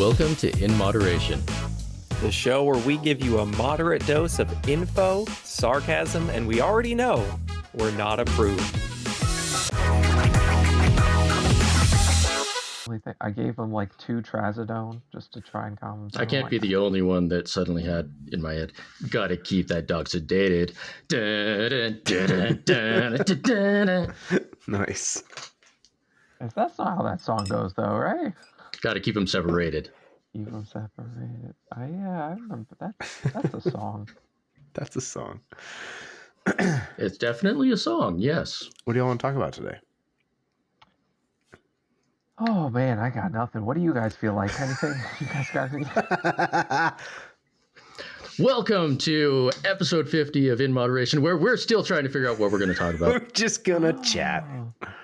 Welcome to In Moderation, the show where we give you a moderate dose of info, sarcasm, and we already know we're not approved. I gave him like 2 trazodone just to try and calm him down. I can't be the only one that suddenly had in my head, gotta keep that dog sedated. Nice. That's not how that song goes, though, right? Gotta keep them separated. Keep them separated. I remember that. That's a song. That's a song. It's definitely a song, yes. What do y'all want to talk about today? Oh man, I got nothing. What do you guys feel like? Anything? You guys got anything? Welcome to episode 50 of In Moderation, where we're still trying to figure out what we're going to talk about. We're just gonna chat.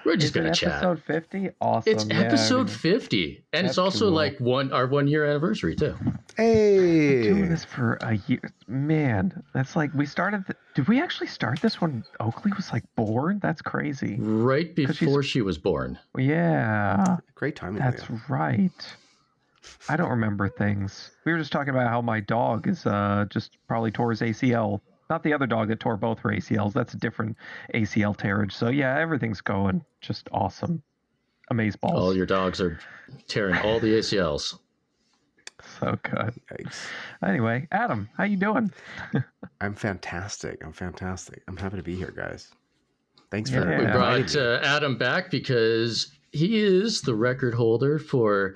We're just going to chat. Episode 50? Awesome. It's episode 50, and it's also cool. like our 1 year anniversary too. Hey, Doing this for a year, man. That's like we started. Did we actually start this when Oakley was like born? That's crazy. Right before she was born. Yeah, great timing. that's man. right. I don't remember things. We were just talking about how my dog is just probably tore his ACL. Not the other dog that tore both her ACLs. That's a different ACL tearage. So yeah, everything's going just awesome. Amazeballs. All your dogs are tearing all the ACLs. So good. Yikes. Anyway, Adam, how you doing? I'm fantastic. I'm happy to be here, guys. Thanks Yeah. for We inviting brought me. Adam back because he is the record holder for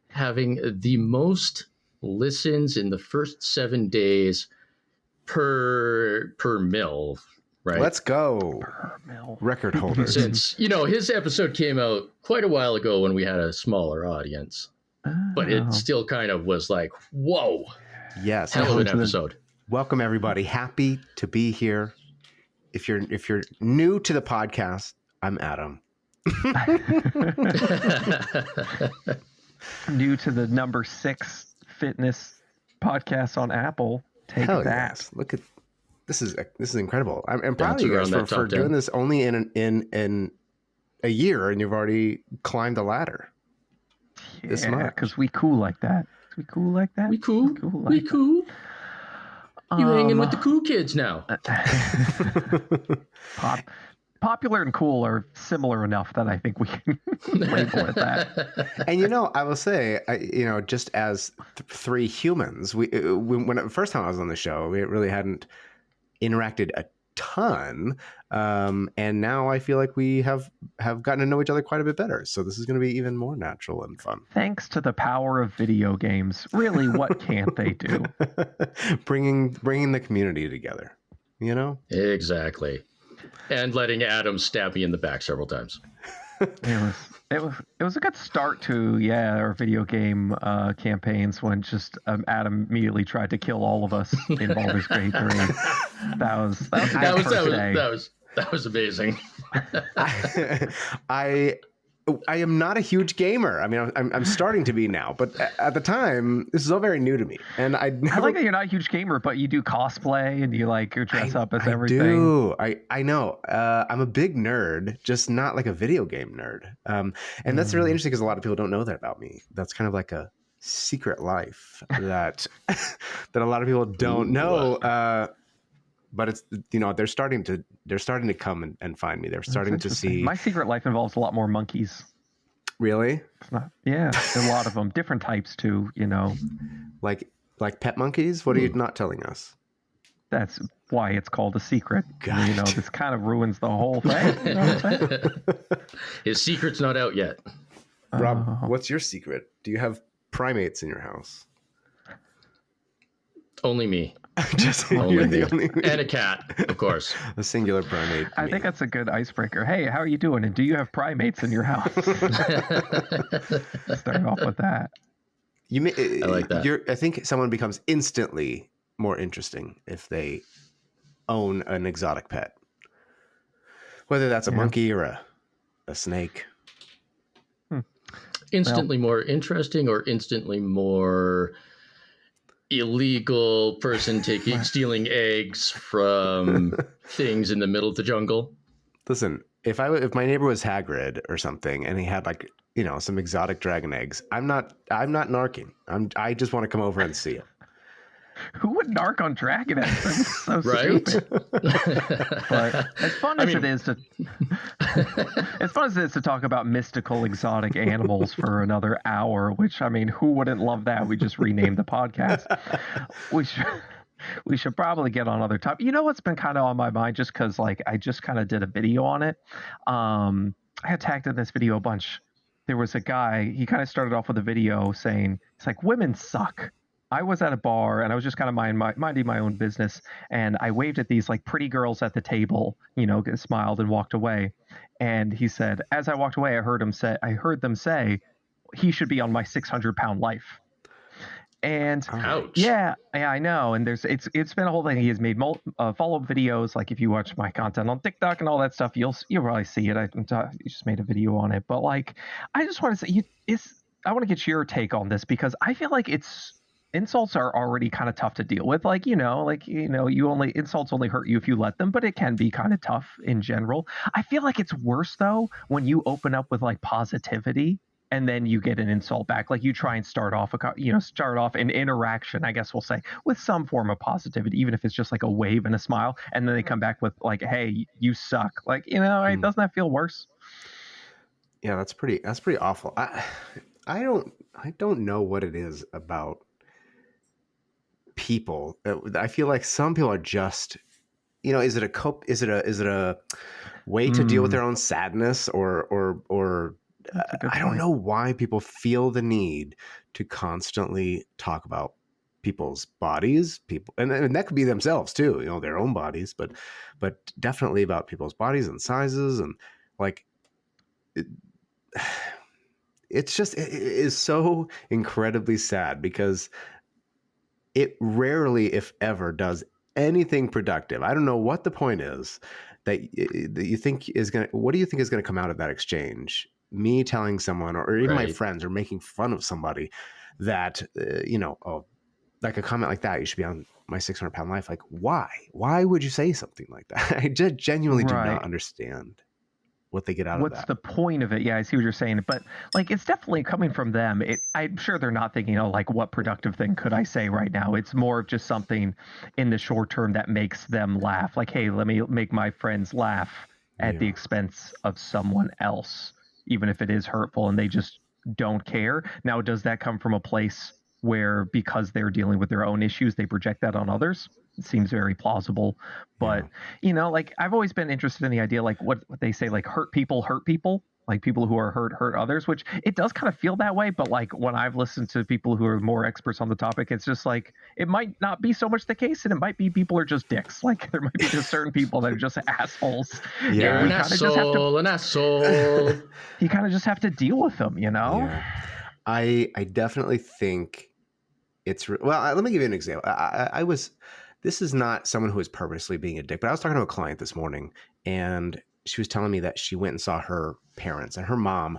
having the most listens in the first 7 days per mill, right? Let's go. Record holder. Since, his episode came out quite a while ago when we had a smaller audience, but it still kind of was like, whoa, Yes. hell of an episode. Welcome everybody. Happy to be here. If you're new to the podcast, I'm Adam. New to the number 6 fitness podcast on Apple. Take Hell that. yes. Look at this is incredible. I'm proud of Bouncing you guys around that for top 10. doing this only in a year, and you've already climbed the ladder. This Yeah, much. because we cool like that. We cool like that. We cool. like We that. cool. You hanging with the cool kids now. Popular and cool are similar enough that I think we can label it that. And I will say, just as 3 humans, when the first time I was on the show, we really hadn't interacted a ton, and now I feel like we have gotten to know each other quite a bit better. So this is going to be even more natural and fun. Thanks to the power of video games. Really, what can't they do? bringing the community together. Exactly. And letting Adam stab me in the back several times. It was a good start to our video game campaigns when just Adam immediately tried to kill all of us in Baldur's Gate 3. That was amazing. I am not a huge gamer. I mean, I'm starting to be now, but at the time, this is all very new to me. And I like that you're not a huge gamer, but you do cosplay and you dress up as everything. I do. I know. I'm a big nerd, just not like a video game nerd. And that's really interesting because a lot of people don't know that about me. That's kind of like a secret life that that a lot of people don't know. But it's they're starting to come and find me. They're starting to see. My secret life involves a lot more monkeys. Really? Yeah, a lot of them, different types too. Like pet monkeys. What are you not telling us? That's why it's called a secret. Got it. This kind of ruins the whole thing. You know what I'm saying? His secret's not out yet. Rob, what's your secret? Do you have primates in your house? Only me. Just Only you're me. the only And a cat, of course. a singular primate. I think that's a good icebreaker. Hey, how are you doing? And do you have primates in your house? Start off with that. I like that. I think someone becomes instantly more interesting if they own an exotic pet, whether that's a monkey or a snake. Instantly more interesting or instantly more illegal person stealing eggs from things in the middle of the jungle? Listen, if my neighbor was Hagrid or something and he had like, you know, some exotic dragon eggs, I'm not narking. I just want to come over and see it. Who would narc on dragon eggs? That's so Right? stupid. But as fun as it is to talk about mystical exotic animals for another hour, which, I mean, who wouldn't love that? We just renamed the podcast. We should probably get on other topics. You know what's been kind of on my mind, just because like I just kind of did a video on it. I had tagged in this video a bunch. There was a guy, he kind of started off with a video saying, it's like, women suck. I was at a bar and I was just kind of minding my own business, and I waved at these like pretty girls at the table, you know, smiled and walked away. And he said, as I walked away, I heard them say, he should be on my 600-pound life. And Ouch. yeah, I know. And it's been a whole thing. He has made follow-up videos. Like if you watch my content on TikTok and all that stuff, you'll probably see it. I just made a video on it. But like, I just want to say, I want to get your take on this, because I feel like insults are already kind of tough to deal with. Insults only hurt you if you let them, but it can be kind of tough in general. I feel like it's worse though when you open up with like positivity and then you get an insult back. Like you try and start off an interaction, I guess we'll say, with some form of positivity, even if it's just like a wave and a smile, and then they come back with like, "Hey, you suck." Like, doesn't that feel worse? Yeah, that's pretty awful. I don't know what it is about people. I feel like some people are just, is it a way to deal with their own sadness, or I don't know why people feel the need to constantly talk about people's bodies, and that could be themselves too, their own bodies, but definitely about people's bodies and sizes, and like it is so incredibly sad, because it rarely, if ever, does anything productive. I don't know what the point is that you think is going to, what do you think is going to come out of that exchange? Me telling someone, or even my friends, or making fun of somebody that, like a comment like that, you should be on my 600-pound life. Like, why would you say something like that? I just genuinely do not understand what they get out of that. What's the point of it? Yeah, I see what you're saying, but like, it's definitely coming from them. I'm sure they're not thinking, like, what productive thing could I say right now? It's more of just something in the short term that makes them laugh. Like, hey, let me make my friends laugh at the expense of someone else, even if it is hurtful, and they just don't care. Now, does that come from a place where, because they're dealing with their own issues, they project that on others? It seems very plausible. But, like, I've always been interested in the idea, like what they say, like, hurt people, like people who are hurt others, which it does kind of feel that way. But like, when I've listened to people who are more experts on the topic, it's just like, it might not be so much the case, and it might be people are just dicks. Like, there might be just certain people that are just assholes. Yeah, an asshole. You kind of just have to deal with them, Yeah. I definitely think it's well. Let me give you an example. This is not someone who is purposely being a dick, but I was talking to a client this morning, and she was telling me that she went and saw her parents, and her mom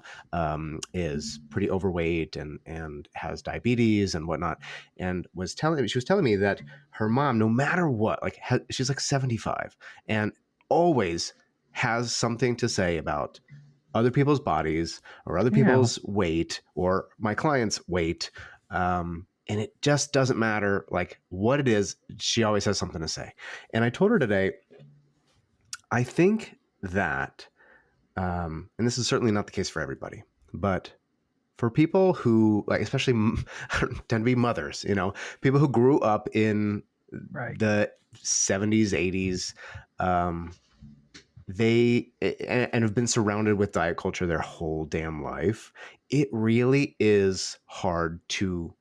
is pretty overweight and has diabetes and whatnot, and she was telling me that her mom, no matter what, like she's like 75, and always has something to say about other people's bodies, or other people's weight, or my client's weight. And it just doesn't matter like what it is. She always has something to say. And I told her today, I think that, and this is certainly not the case for everybody, but for people who, like, especially tend to be mothers, people who grew up in the 70s, 80s, they and have been surrounded with diet culture their whole damn life. It really is hard to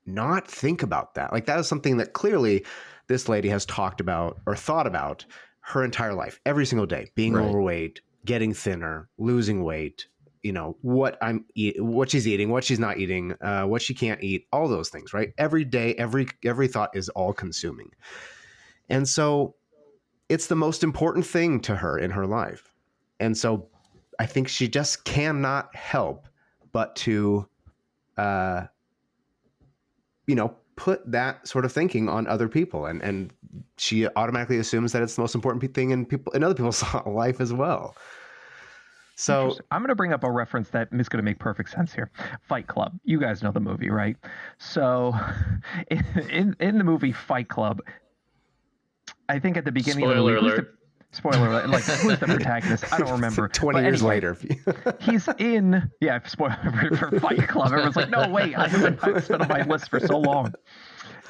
not think about that. Like, that is something that clearly this lady has talked about or thought about her entire life, every single day, being overweight, getting thinner, losing weight, what she's eating, what she's not eating, what she can't eat, all those things, right? Every day, every thought is all consuming. And so it's the most important thing to her in her life. And so I think she just cannot help but to, put that sort of thinking on other people, and she automatically assumes that it's the most important thing in other people's life as well. So I'm going to bring up a reference that is going to make perfect sense here. Fight Club. You guys know the movie, right? So in the movie Fight Club, I think at the beginning Spoiler of the movie, alert. Spoiler alert, like who's the protagonist? I don't remember. 20 But years anyway, later. he's in, spoiler for Fight Club. Everyone's like, no, wait, it's been on my list for so long.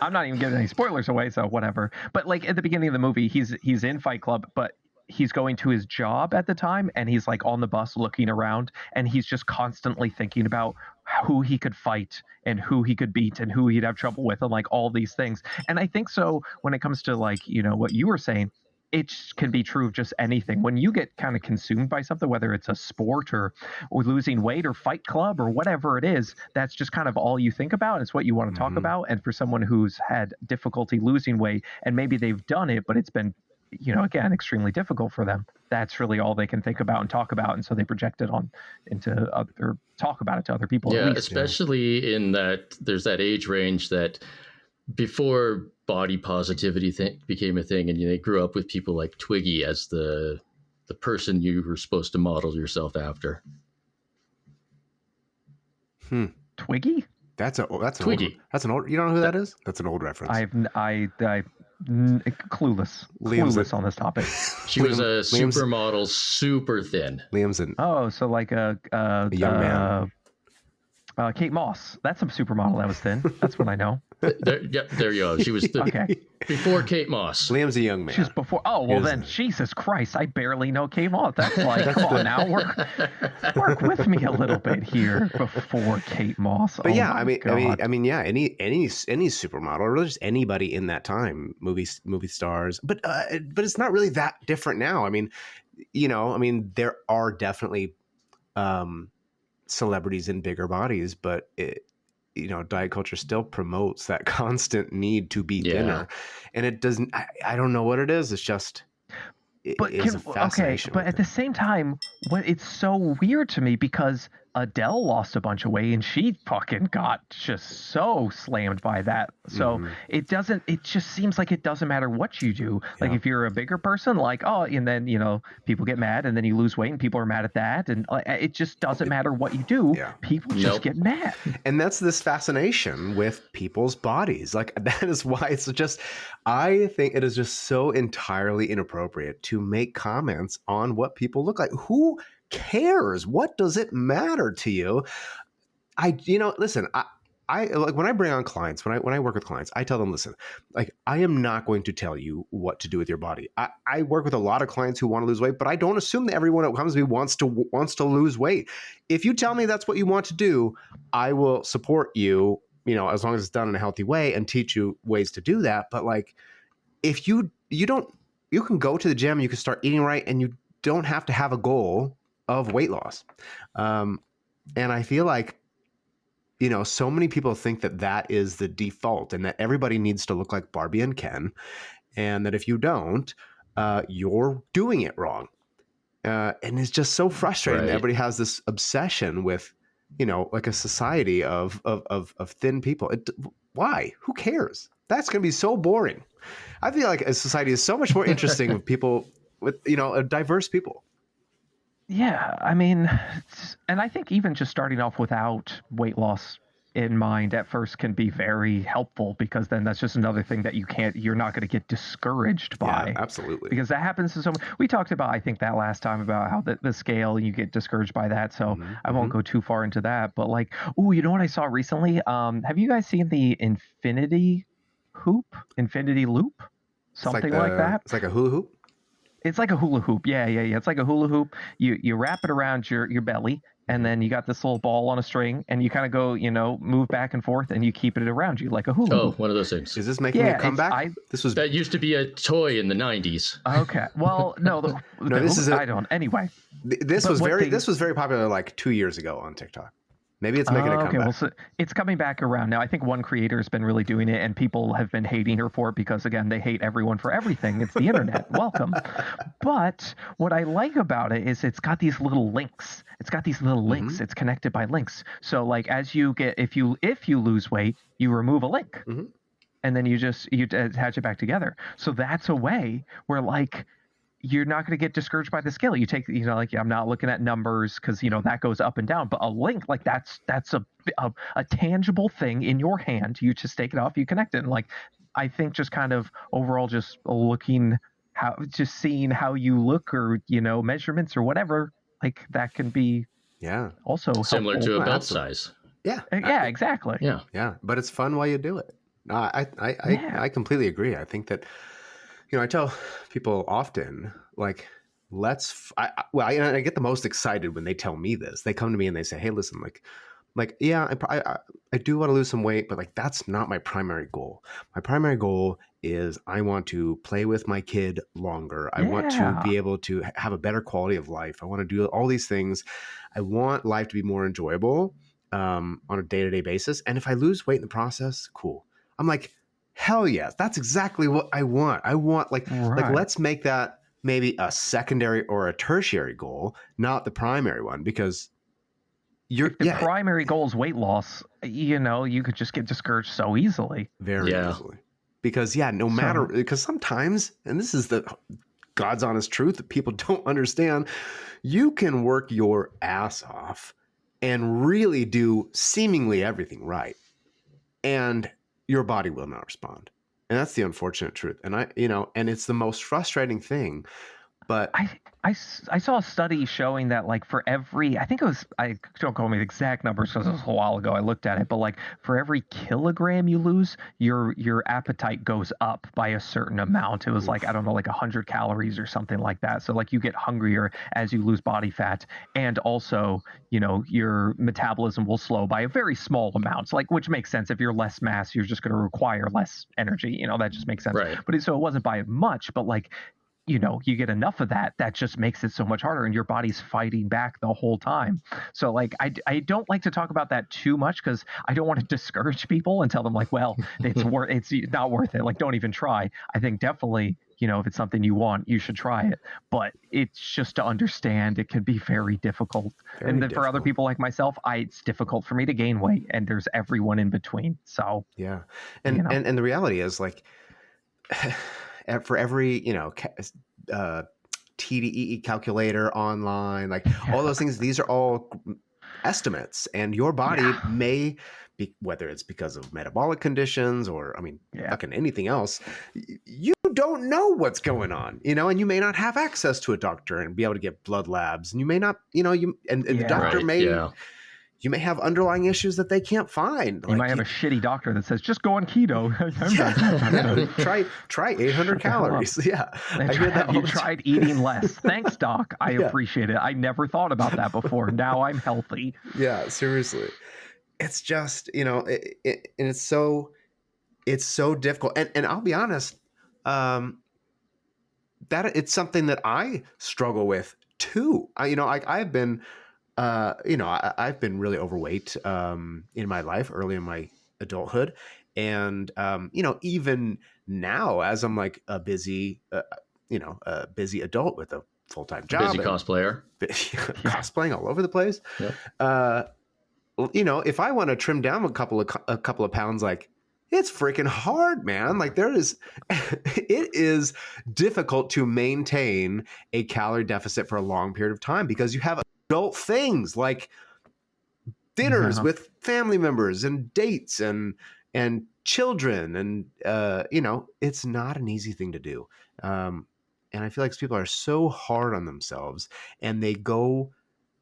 I'm not even giving any spoilers away, so whatever. But like at the beginning of the movie, he's in Fight Club, but he's going to his job at the time, and he's like on the bus looking around, and he's just constantly thinking about who he could fight and who he could beat and who he'd have trouble with and like all these things. And I think so when it comes to like, what you were saying, it can be true of just anything. When you get kind of consumed by something, whether it's a sport or losing weight or Fight Club or whatever it is, that's just kind of all you think about. It's what you want to talk about. And for someone who's had difficulty losing weight, and maybe they've done it, but it's been, again, extremely difficult for them, that's really all they can think about and talk about. And so they project it talk about it to other people. Yeah, especially in that there's that age range that before body positivity became a thing, and they grew up with people like Twiggy as the person you were supposed to model yourself after. Twiggy? That's Twiggy. An old. You don't know who that is? That's an old reference. Clueless on this topic. She was a supermodel, super thin. Liam's an so like a young man. Kate Moss. That's a supermodel that was thin. That's what I know. There you go. She was before Kate Moss. Liam's a young man. She's before. Oh well, then Jesus Christ, I barely know Kate Moss. That's like, come on now, work with me a little bit here before Kate Moss. But yeah, I mean, yeah, any supermodel, or really just anybody in that time, movie stars. But it's not really that different now. I mean, there are definitely celebrities in bigger bodies, but diet culture still promotes that constant need to be thinner, and it doesn't. I don't know what it is. It's just. But at the same time, it's so weird to me because Adele lost a bunch of weight and she fucking got just so slammed by that. So it just seems like it doesn't matter what you do. Like if you're a bigger person, like, and then, people get mad and then you lose weight and people are mad at that. And it just doesn't matter what you do. Yeah. People just get mad. And that's this fascination with people's bodies. Like that is why it's just, I think it is just so entirely inappropriate to make comments on what people look like. Who cares? What does it matter to you? Listen, I like when I bring on clients, when I work with clients, I tell them, listen, like I am not going to tell you what to do with your body. I work with a lot of clients who want to lose weight, but I don't assume that everyone that comes to me wants to lose weight. If you tell me that's what you want to do, I will support you, as long as it's done in a healthy way and teach you ways to do that. But like, if you can go to the gym, you can start eating right, and you don't have to have a goal of weight loss. And I feel like, so many people think that is the default and that everybody needs to look like Barbie and Ken. And that if you don't, you're doing it wrong. And it's just so frustrating. Right. Everybody has this obsession with, like a society of thin people. Why? Who cares? That's going to be so boring. I feel like a society is so much more interesting with people with, diverse people. Yeah, I mean, and I think even just starting off without weight loss in mind at first can be very helpful, because then that's just another thing that you're not going to get discouraged by. Yeah, absolutely. Because that happens to so much. We talked about, I think that last time, about how the scale, you get discouraged by that. So I won't go too far into that, but like, you know what I saw recently? Have you guys seen the infinity loop? Something like that. It's like a hula hoop. It's like a hula hoop. Yeah. It's like a hula hoop. You wrap it around your belly, and then you got this little ball on a string, and you kind of go, move back and forth, and you keep it around you like a hula hoop. Oh, one of those things. Is this making a comeback? That used to be a toy in the 90s. Okay. Well, no. I don't. Anyway. This was very popular like 2 years ago on TikTok. Maybe it's making a comeback. Well, so it's coming back around now. I think one creator has been really doing it, and people have been hating her for it because, again, they hate everyone for everything. It's the internet. Welcome. But what I like about it is it's got these little links. It's connected by links. So, like, as you get, if you lose weight, you remove a link. and then you attach it back together. So that's a way where like you're not going to get discouraged by the scale. You take, like I'm not looking at numbers because that goes up and down. But a link, like that's a tangible thing in your hand. You just take it off, you connect it, and like I think just kind of overall just seeing how you look or measurements or whatever, like that can be also similar helpful. to a belt size. Yeah. Exactly. Yeah. But it's fun while you do it. No, I completely agree. I think that, I tell people often, like, I get the most excited when they tell me this. They come to me and they say, hey, listen, yeah, I do want to lose some weight, but like, that's not my primary goal. My primary goal is I want to play with my kid longer. I want to be able to have a better quality of life. I want to do all these things. I want life to be more enjoyable on a day-to-day basis. And if I lose weight in the process, cool. I'm like, hell yes, that's exactly what I want. I want like let's make that maybe a secondary or a tertiary goal, not the primary one, because if the primary goal is weight loss, you could just get discouraged so easily. Very easily. Because no matter, because sometimes, and this is the God's honest truth that people don't understand, you can work your ass off and really do seemingly everything right, and your body will not respond. And that's the unfortunate truth. And and it's the most frustrating thing. But I saw a study showing that like for every, I think it was, I don't call me the exact numbers because it was a while ago I looked at it, but like for every kilogram you lose, your appetite goes up by a certain amount. It was like, I don't know, like 100 calories or something like that. So like you get hungrier as you lose body fat, and also, your metabolism will slow by a very small amount, like, which makes sense. If you're less mass, you're just going to require less energy, that just makes sense. Right. But so it wasn't by much, but like, you get enough of that just makes it so much harder, and your body's fighting back the whole time. So like I don't like to talk about that too much because I don't want to discourage people and tell them like, well, it's not worth it, like don't even try. I think definitely, if it's something you want, you should try it, but it's just to understand it can be very difficult. And then for other people like myself, it's difficult for me to gain weight, and there's everyone in between. So and the reality is like for every TDEE calculator online, like all those things, these are all estimates, and your body may be, whether it's because of metabolic conditions or fucking anything else, you don't know what's going on, and you may not have access to a doctor and be able to get blood labs, and you may not, the doctor you may have underlying issues that they can't find. You might have a shitty doctor that says, just go on keto. Try 800 calories. Yeah. You tried eating less. Thanks, doc. I appreciate it. I never thought about that before. Now I'm healthy. Yeah, seriously. It's just, and it's so difficult. And I'll be honest, that it's something that I struggle with too. I've been, I've been really overweight in my life, early in my adulthood. And, even now, as I'm like a busy adult with a full-time job. Busy cosplayer. Cosplaying all over the place. Yep. If I want to trim down a couple of pounds, like, it's freaking hard, man. Like it is difficult to maintain a calorie deficit for a long period of time because you have adult things like dinners with family members and dates and children, and it's not an easy thing to do. And I feel like people are so hard on themselves, and they go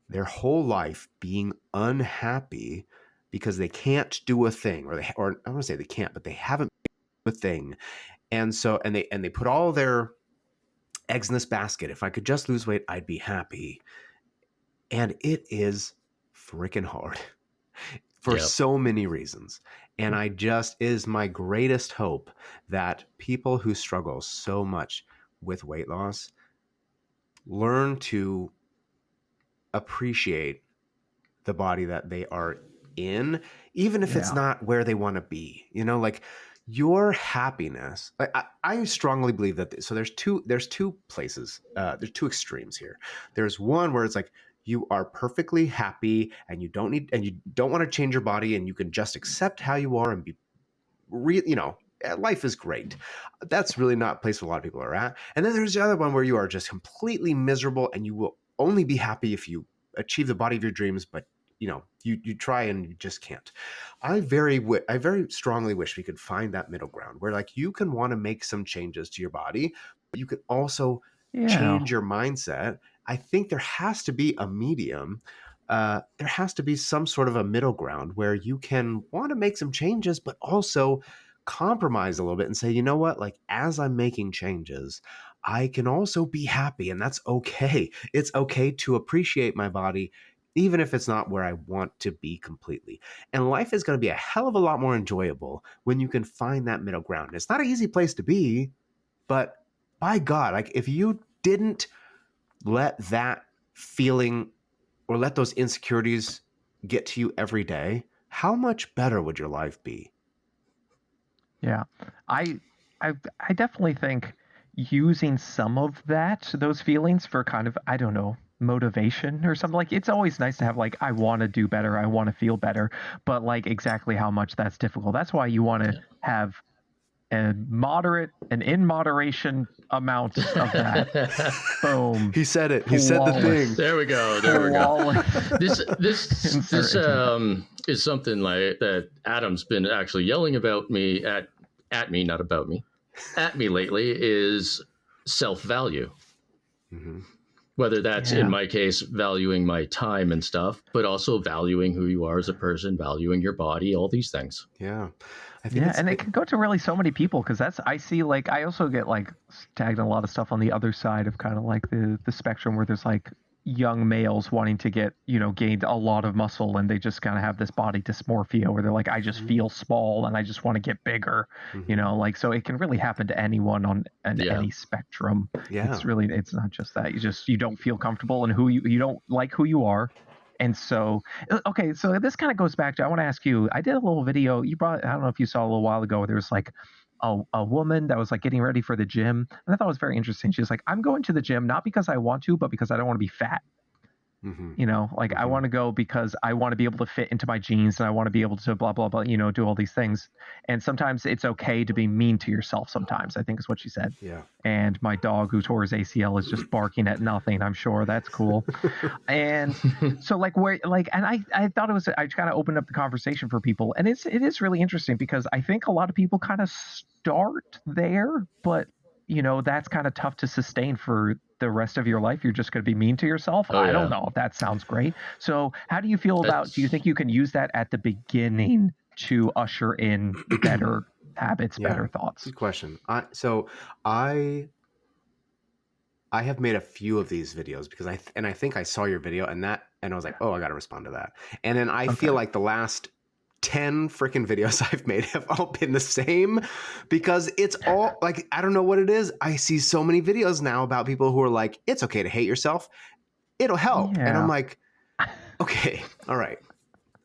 their whole life being unhappy because they can't do a thing, or I don't want to say they can't, but they haven't done a thing, and so they put all their eggs in this basket. If I could just lose weight, I'd be happy. And it is freaking hard for so many reasons. And is my greatest hope that people who struggle so much with weight loss learn to appreciate the body that they are in, even if it's not where they want to be, like your happiness. I strongly believe that. So there's two places, there's two extremes here. There's one where it's like, you are perfectly happy and you don't want to change your body, and you can just accept how you are and be life is great. That's really not a place where a lot of people are at. And then there's the other one where you are just completely miserable and you will only be happy if you achieve the body of your dreams, but you try and you just can't. I very strongly wish we could find that middle ground where like you can want to make some changes to your body, but you can also change your mindset. I think there has to be a medium. There has to be some sort of a middle ground where you can want to make some changes, but also compromise a little bit and say, you know what, like as I'm making changes, I can also be happy, and that's okay. It's okay to appreciate my body, even if it's not where I want to be completely. And life is going to be a hell of a lot more enjoyable when you can find that middle ground. It's not an easy place to be, but by God, like if you didn't let that feeling or let those insecurities get to you every day, how much better would your life be? Yeah, I definitely think using some of those feelings for kind of, I don't know, motivation or something. Like it's always nice to have like, I want to do better, I want to feel better, but like exactly how much that's difficult. That's why you want to have an in moderation amount of that. Boom. He said it. He said the thing. There we go. This is something like that Adam's been actually yelling about me at me, not about me, at me lately, is self-value. Mm-hmm. Whether that's in my case valuing my time and stuff, but also valuing who you are as a person, valuing your body, all these things. Yeah. I think and it can go to really so many people, because I see like I also get like tagged in a lot of stuff on the other side of kind of like the spectrum where there's like young males wanting to get gained a lot of muscle, and they just kind of have this body dysmorphia where they're like, I just feel small and I just want to get bigger. Like, so it can really happen to anyone on any spectrum. It's not just that you don't feel comfortable and you don't like who you are. And so, okay, so this kind of goes back to, I want to ask you, I did a little video you brought, I don't know if you saw a little while ago, where there was like a woman that was like getting ready for the gym. And I thought it was very interesting. She was like, I'm going to the gym, not because I want to, but because I don't want to be fat. I want to go because I want to be able to fit into my jeans, and I want to be able to blah, blah, blah, do all these things. And sometimes it's okay to be mean to yourself sometimes, I think is what she said. Yeah. And my dog who tore his ACL is just barking at nothing. I'm sure that's cool. And so I thought I kind of opened up the conversation for people. And it is really interesting, because I think a lot of people kind of start there, but that's kind of tough to sustain for the rest of your life. You're just going to be mean to yourself. I don't know if that sounds great. So how do you feel do you think you can use that at the beginning to usher in better habits, better thoughts? Good question. I have made a few of these videos because I think I saw your video and I was like, oh, I got to respond to that. And then I feel like the last 10 freaking videos I've made have all been the same, because it's all like, I don't know what it is. I see so many videos now about people who are like, it's okay to hate yourself, it'll help. And I'm like, okay, all right.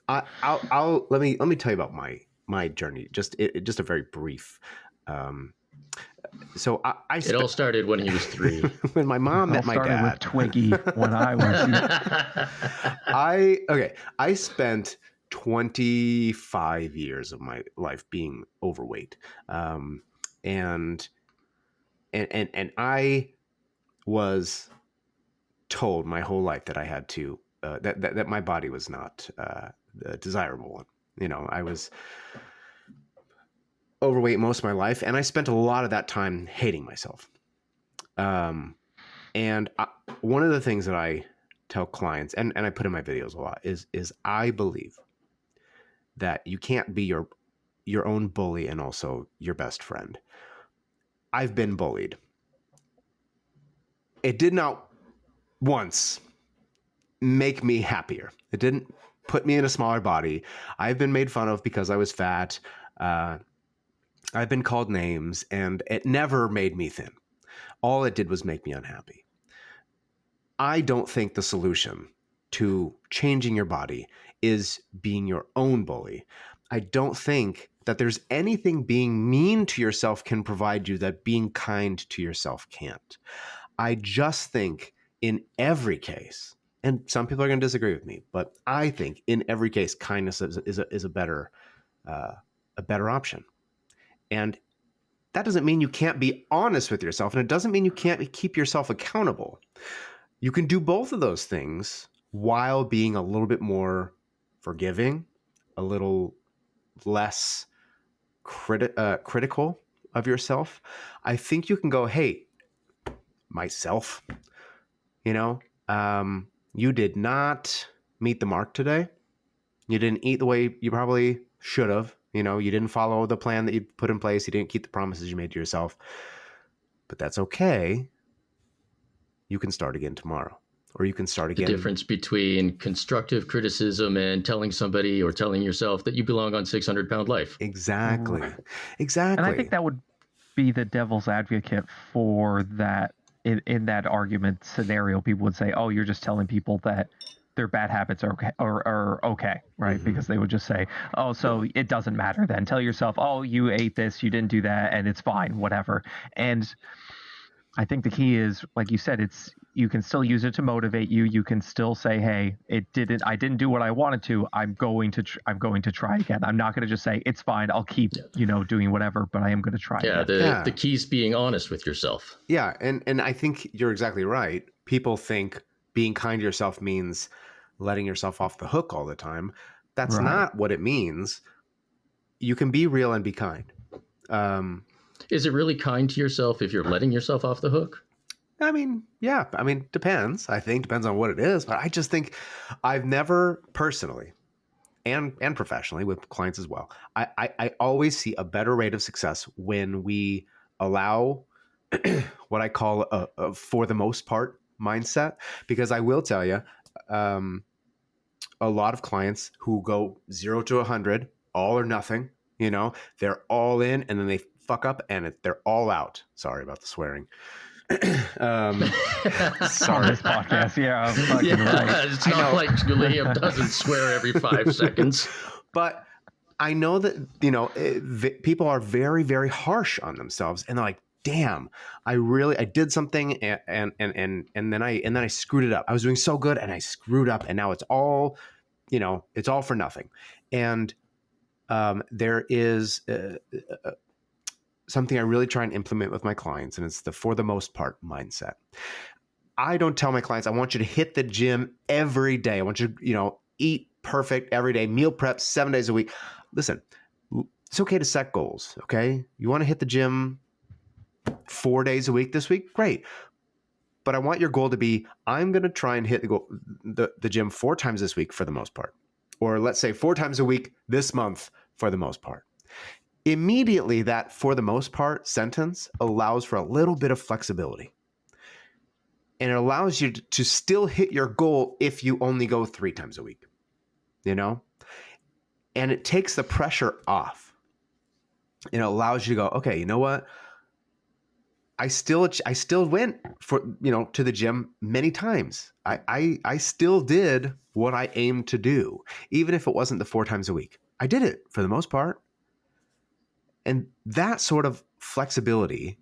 I'll let me tell you about my journey. Just a very brief. So it all started when he was 3. When my mom met my dad. With Twiggy when I was. I spent 25 years of my life being overweight. And I was told my whole life that I had to, that my body was not the desirable one. I was overweight most of my life, and I spent a lot of that time hating myself. One of the things that I tell clients, and I put in my videos a lot, is I believe that you can't be your own bully and also your best friend. I've been bullied. It did not once make me happier. It didn't put me in a smaller body. I've been made fun of because I was fat. I've been called names, and it never made me thin. All it did was make me unhappy. I don't think the solution to changing your body is being your own bully. I don't think that there's anything being mean to yourself can provide you that being kind to yourself can't. I just think in every case, and some people are going to disagree with me, but I think in every case, kindness is a better option. And that doesn't mean you can't be honest with yourself, and it doesn't mean you can't keep yourself accountable. You can do both of those things while being a little bit more forgiving, a little less critical of yourself. I think you can go, hey, myself, you did not meet the mark today. You didn't eat the way you probably should have. You didn't follow the plan that you put in place. You didn't keep the promises you made to yourself. But that's okay. You can start again tomorrow. Or you can start again. The difference between constructive criticism and telling somebody or telling yourself that you belong on 600-pound life. Exactly. And I think that would be the devil's advocate for that. In that argument scenario, people would say, oh, you're just telling people that their bad habits are okay, right? Mm-hmm. Because they would just say, oh, so it doesn't matter then. Tell yourself, oh, you ate this, you didn't do that, and it's fine, whatever. And I think the key is, like you said, you can still use it to motivate you. You can still say, hey, I didn't do what I wanted to. I'm going to try again. I'm not going to just say it's fine. I'll keep, doing whatever, but I am going to try. Yeah. The key's being honest with yourself. Yeah. And I think you're exactly right. People think being kind to yourself means letting yourself off the hook all the time. That's not what it means. You can be real and be kind. Is it really kind to yourself if you're letting yourself off the hook? I mean, yeah. I mean, depends. I think depends on what it is. But I just think I've never personally and professionally with clients as well, I always see a better rate of success when we allow what I call a for the most part mindset. Because I will tell you, a lot of clients who go 0 to 100, all or nothing, they're all in and then they fuck up and they're all out. Sorry about the swearing. Sorry, this podcast. Yeah, I'm fucking right. It's not like Liam doesn't swear every 5 seconds. But I know that people are very, very harsh on themselves, and they're like, "Damn, I did something, and then I screwed it up. I was doing so good, and I screwed up, and now it's all, it's all for nothing." And there is something I really try and implement with my clients, and it's the for the most part mindset. I don't tell my clients, I want you to hit the gym every day. I want you to, eat perfect every day, meal prep 7 days a week. Listen, it's okay to set goals, okay? You want to hit the gym 4 days a week this week? Great. But I want your goal to be, I'm going to try and hit the gym 4 times this week for the most part. Or let's say 4 times a week this month for the most part. Immediately, that for the most part sentence allows for a little bit of flexibility. And it allows you to still hit your goal if you only go 3 times a week, And it takes the pressure off. And it allows you to go, okay, you know what? I still went to the gym many times. I still did what I aimed to do, even if it wasn't the 4 times a week. I did it for the most part. And that sort of flexibility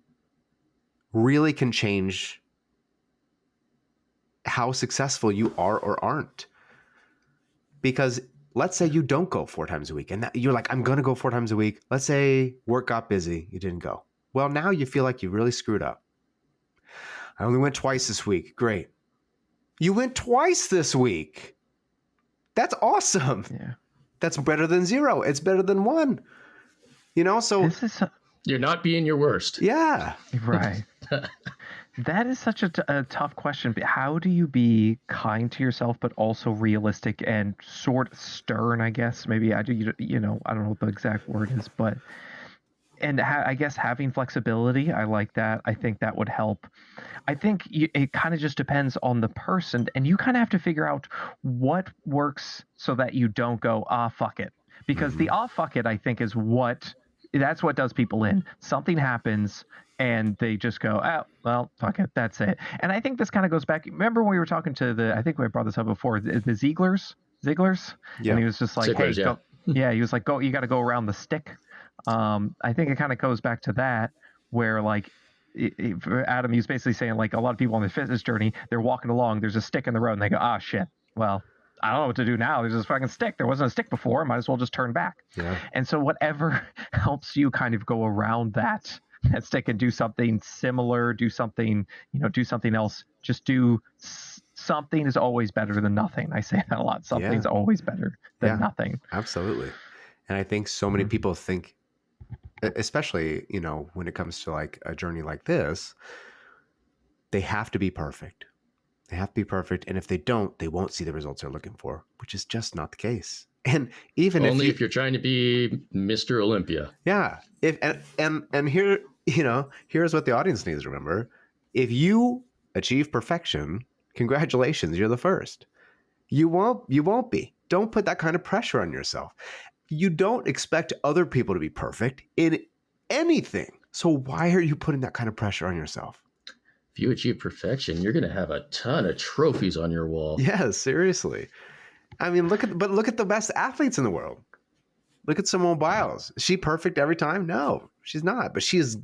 really can change how successful you are or aren't. Because let's say you don't go 4 times a week and you're like, I'm going to go 4 times a week. Let's say work got busy. You didn't go. Well, now you feel like you really screwed up. I only went twice this week. Great. You went twice this week. That's awesome. Yeah. That's better than 0. It's better than 1. So you're not being your worst. Yeah. Right. That is such a tough question. How do you be kind to yourself, but also realistic and sort of stern, I guess? Maybe I don't know what the exact word is, but, and I guess having flexibility, I like that. I think that would help. I think it kind of just depends on the person, and you kind of have to figure out what works so that you don't go, fuck it. Because the fuck it, I think, is that's what does people in. Something happens and they just go, oh, well, fuck it. That's it. And I think this kind of goes back. Remember when we were talking to I think we brought this up before, the Zieglers? Yeah. And he was just like, Zieglers, hey, go. Yeah, he was like, you got to go around the stick. I think it kind of goes back to that where like, Adam, he was basically saying like a lot of people on the fitness journey, they're walking along, there's a stick in the road and they go, shit, well, I don't know what to do now. There's this fucking stick. There wasn't a stick before. I might as well just turn back. Yeah. And so whatever helps you kind of go around that that stick and do something similar, do something else. Just do something is always better than nothing. I say that a lot. Something's always better than nothing. Absolutely. And I think so many people think, especially, when it comes to like a journey like this, they have to be perfect. They have to be perfect. And if they don't, they won't see the results they're looking for, which is just not the case. And even if you're trying to be Mr. Olympia. Yeah. And here, here's what the audience needs to remember. If you achieve perfection, congratulations, you're the first. You won't be. Don't put that kind of pressure on yourself. You don't expect other people to be perfect in anything. So why are you putting that kind of pressure on yourself? If you achieve perfection, you're going to have a ton of trophies on your wall. Yeah, seriously. I mean, look at the best athletes in the world. Look at Simone Biles. Is she perfect every time? No, she's not. But she is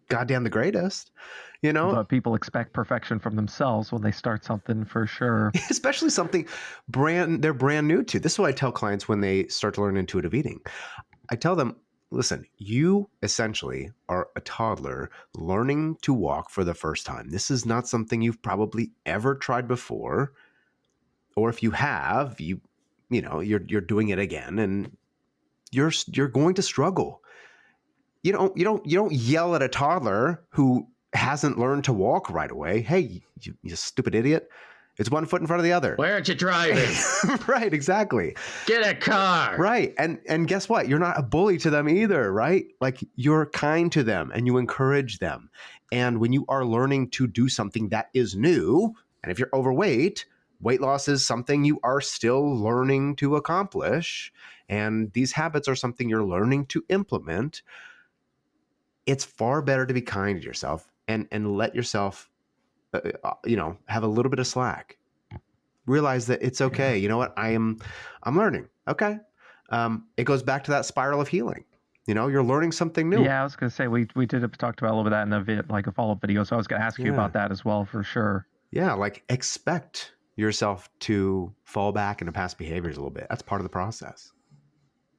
goddamn the greatest. But people expect perfection from themselves when they start something, for sure. Especially something they're brand new to. This is what I tell clients when they start to learn intuitive eating. I tell them, listen, you essentially are a toddler learning to walk for the first time. This is not something you've probably ever tried before. Or if you have, you're doing it again, and you're going to struggle. You don't yell at a toddler who hasn't learned to walk right away. Hey, you stupid idiot! It's one foot in front of the other. Why aren't you driving? Right, exactly. Get a car. Right, and guess what? You're not a bully to them either, right? Like, you're kind to them and you encourage them. And when you are learning to do something that is new, and if you're overweight, weight loss is something you are still learning to accomplish, and these habits are something you're learning to implement. It's far better to be kind to yourself and let yourself, have a little bit of slack. Realize that it's okay. You know what? I'm learning. Okay. It goes back to that spiral of healing. You're learning something new. Yeah, I was going to say we talked about a little bit of that in a follow-up video. So I was going to ask you about that as well, for sure. Yeah, like expect yourself to fall back into past behaviors a little bit. That's part of the process.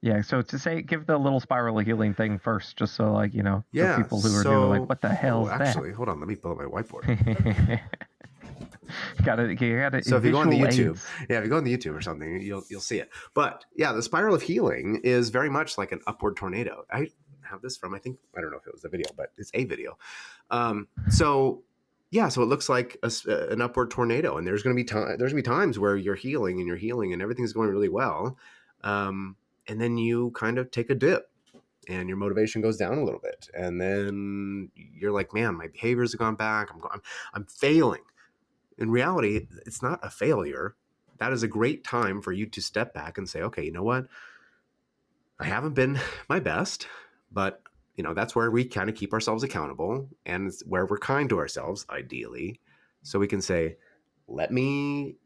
Yeah, so to give the little spiral of healing thing first, just so for people who are new, what the hell is actually, that? hold on, let me pull up my whiteboard. got it. So if you go on the YouTube, if you go on the YouTube or something, you'll see it. But yeah, the spiral of healing is very much like an upward tornado. I have this from, I don't know if it was a video, but it's a video. So it looks like an upward tornado, and there's going to be times where you're healing and everything's going really well. And then you kind of take a dip and your motivation goes down a little bit. And then you're like, man, my behaviors have gone back. I'm failing. In reality, it's not a failure. That is a great time for you to step back and say, okay, you know what? I haven't been my best, but that's where we kind of keep ourselves accountable, and it's where we're kind to ourselves, ideally. So we can say, let me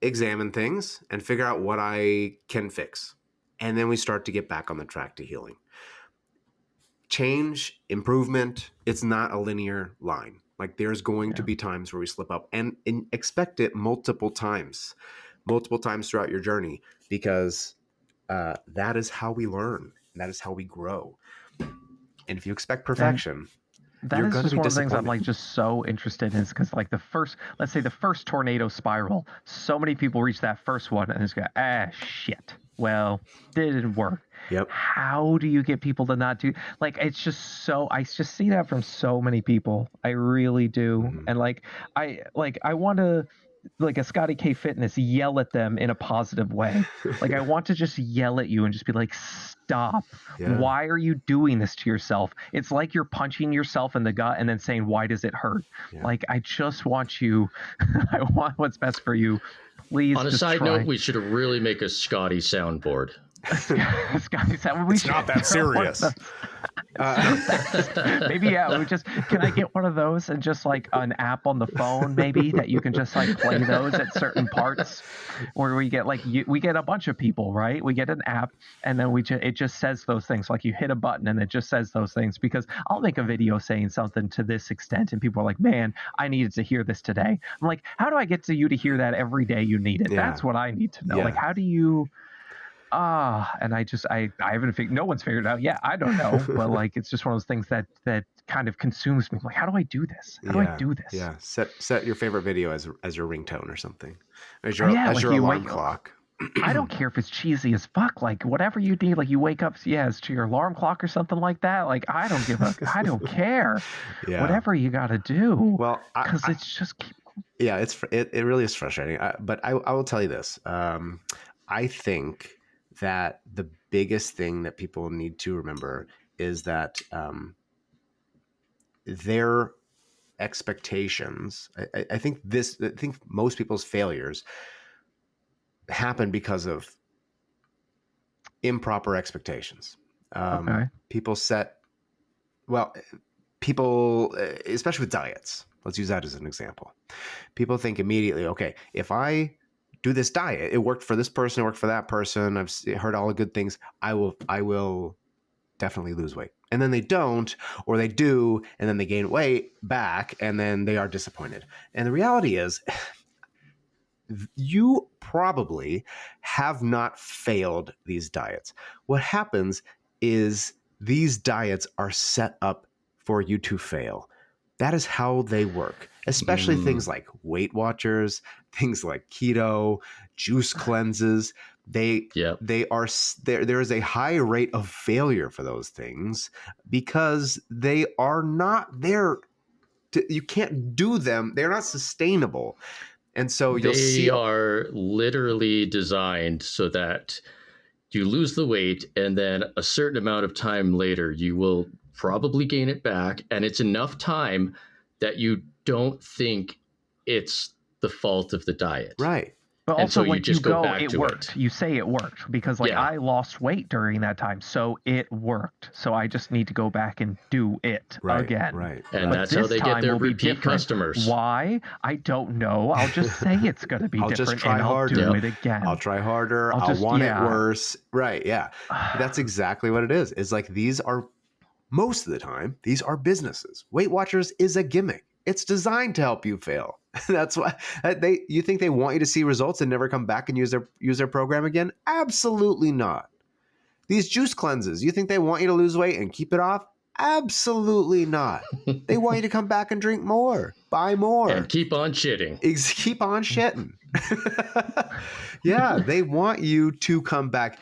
examine things and figure out what I can fix. And then we start to get back on the track to healing. Change, improvement, it's not a linear line. Like, there's going to be times where we slip up, and expect it multiple times throughout your journey, because that is how we learn. That is how we grow. And if you expect perfection, that is just one of the things I'm just so interested in, is because let's say the first tornado spiral, so many people reach that first one and just go, shit. Well, didn't work. Yep. How do you get people to not do, it's just I just see that from so many people. I really do. Mm-hmm. And I want to, a Scotty K Fitness, yell at them in a positive way. I want to just yell at you and just be like, stop. Yeah. Why are you doing this to yourself? It's like you're punching yourself in the gut and then saying, why does it hurt? Yeah. I just want you, I want what's best for you. Please. On a side note, we should really make a Scotty soundboard. It's not that serious. Maybe we just, can I get one of those and just an app on the phone maybe that you can just play those at certain parts, where we get we get a bunch of people, right? We get an app and then it just says those things, you hit a button and it just says those things, because I'll make a video saying something to this extent and people are like, man, I needed to hear this today. I'm like, how do I get to you to hear that every day you need it? Yeah. That's what I need to know. Yeah. How do you And I haven't figured, no one's figured it out yet. I don't know, but like it's just one of those things that kind of consumes me. Like, how do I do this? How do I do this? Yeah. Set your favorite video as your ringtone or something. As Like your you alarm wake clock. I don't care if it's cheesy as fuck. Like whatever you need, like you wake up, it's to your alarm clock or something like that. Like I don't care. Yeah. Whatever you got to do. Well, because it's just yeah, it really is frustrating. But I will tell you this. I think that the biggest thing that people need to remember is that their expectations. I think most people's failures happen because of improper expectations. People especially with diets, let's use that as an example. People think immediately, okay, if I do this diet, it worked for this person, it worked for that person, I've heard all the good things, I will definitely lose weight. And then they don't, or they do, and then they gain weight back, and then they are disappointed. And the reality is, you probably have not failed these diets. What happens is these diets are set up for you to fail. That is how they work, especially things like Weight Watchers, things like keto, juice cleanses. There is a high rate of failure for those things because they are not there. You can't do them. They're not sustainable. And so they are literally designed so that you lose the weight, and then a certain amount of time later, you will probably gain it back. And it's enough time that you don't think it's the fault of the diet. Right. But and also, so you just go back it to worked. it. You say it worked because, like, I lost weight during that time, so it worked. So I just need to go back and do it again. Right. And that's how they get their repeat customers. Why? I don't know. I'll just say it's going to be different, just try and harder. I'll do it again. I'll try harder. I'll want it worse. Right. Yeah. That's exactly what it is. It's like these are, most of the time, these are businesses. Weight Watchers is a gimmick. It's designed to help you fail. That's why you think they want you to see results and never come back and use their program again? Absolutely not. These juice cleanses, you think they want you to lose weight and keep it off? Absolutely not. They want you to come back and drink more, buy more, and keep on shitting. Keep on shitting. Yeah, they want you to come back.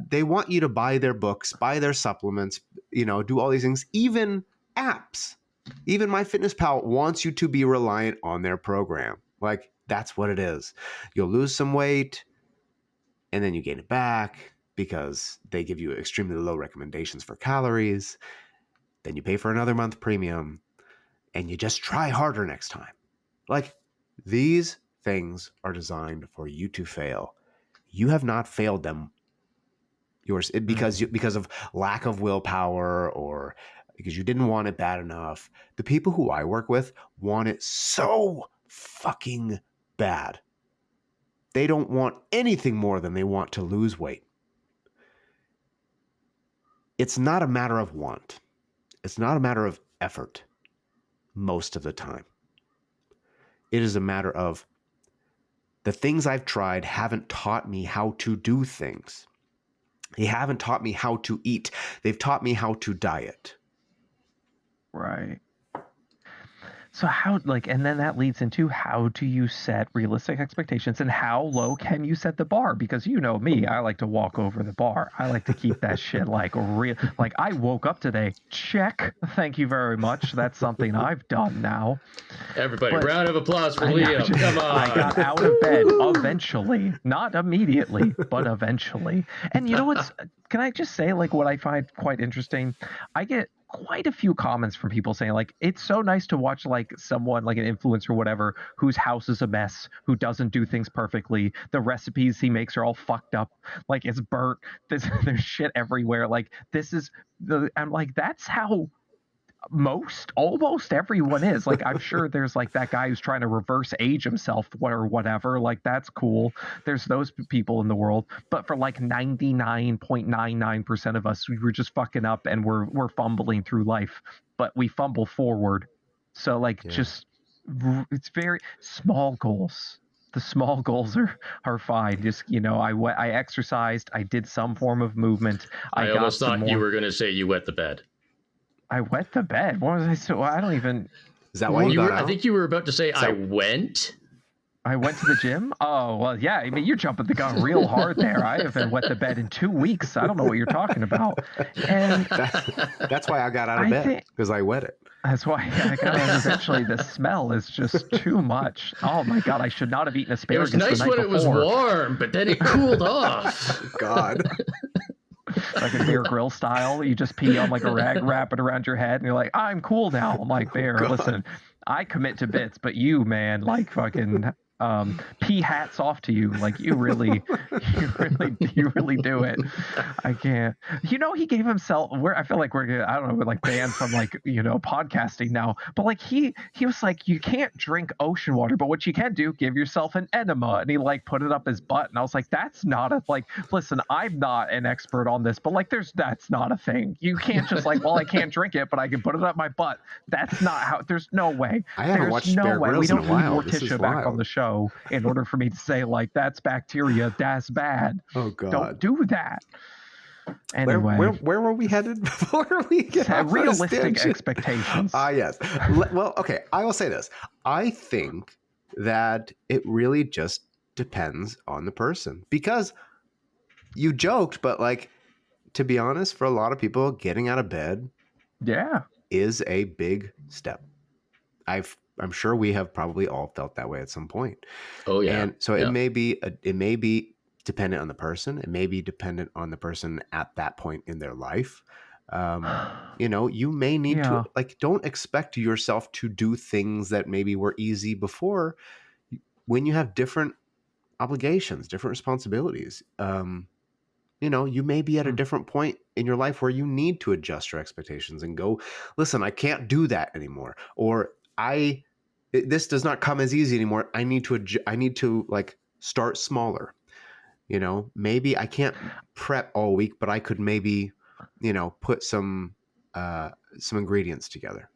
They want you to buy their books, buy their supplements, do all these things, even apps. Even MyFitnessPal wants you to be reliant on their program. Like, that's what it is. You'll lose some weight, and then you gain it back because they give you extremely low recommendations for calories. Then you pay for another month premium, and you just try harder next time. Like, these things are designed for you to fail. You have not failed them because of lack of willpower or because you didn't want it bad enough. The people who I work with want it so fucking bad. They don't want anything more than they want to lose weight. It's not a matter of want. It's not a matter of effort most of the time. It is a matter of the things I've tried haven't taught me how to do things. They haven't taught me how to eat. They've taught me how to diet. Right. So and then that leads into how do you set realistic expectations and how low can you set the bar? Because you know me, I like to walk over the bar. I like to keep that shit real. Like, I woke up today, check, thank you very much. That's something I've done now. Everybody, round of applause for Liam. Come on. I got out of bed eventually. Not immediately, but eventually. And you know what's, can I just say, what I find quite interesting? I get quite a few comments from people saying, it's so nice to watch, someone, an influencer or whatever, whose house is a mess, who doesn't do things perfectly. The recipes he makes are all fucked up. It's burnt. There's shit everywhere. I'm like, that's how almost everyone is. I'm sure there's that guy who's trying to reverse age himself or whatever. That's cool. There's those people in the world. But for 99.99% of us, we were just fucking up and we're fumbling through life, but we fumble forward. So just it's very small goals. the small goals are fine. Just, I exercised, I did some form of movement. I got almost some thought you more. were going to say you wet the bed. I wet the bed. What was I? So I don't even. Is that why you got out? I think you were about to say I went. I went to the gym? Oh, well, yeah. I mean, you're jumping the gun real hard there. I haven't wet the bed in 2 weeks. I don't know what you're talking about. And that's why I got out of bed, because I wet it. That's why I got out eventually. The smell is just too much. Oh, my God. I should not have eaten asparagus. It was nice when it was warm, but then it cooled off. God. Like a Bear Grill style. You just pee on like a rag, wrap it around your head, and you're like, I'm cool now. I'm like, Bear, listen, I commit to bits, but you, man, like fucking pee hats off to you. Like you really do it. I can't. He gave himself. I feel like we're I don't know, we're like banned from like podcasting now. But like he was like, you can't drink ocean water, but what you can do, give yourself an enema, and he like put it up his butt, and I was like, that's not a like. Listen, I'm not an expert on this, but like that's not a thing. You can't just like, well, I can't drink it, but I can put it up my butt. That's not how. There's no way. I haven't watched Bear Grylls We don't in a while. need Morticia back on the show in order for me to say like that's bacteria, that's bad. Oh God! Don't do that. Anyway, where were we headed before we get realistic expectations? Yes. Well, okay. I will say this. I think that it really just depends on the person, because you joked, but like, to be honest, for a lot of people, getting out of bed, is a big step. I'm sure we have probably all felt that way at some point. Oh yeah. And so it may be dependent on the person. It may be dependent on the person at that point in their life. You may need to like, don't expect yourself to do things that maybe were easy before when you have different obligations, different responsibilities. You may be at a different point in your life where you need to adjust your expectations and go, listen, I can't do that anymore. Or this does not come as easy anymore. I need to like start smaller. Maybe I can't prep all week, but I could maybe, put some ingredients together.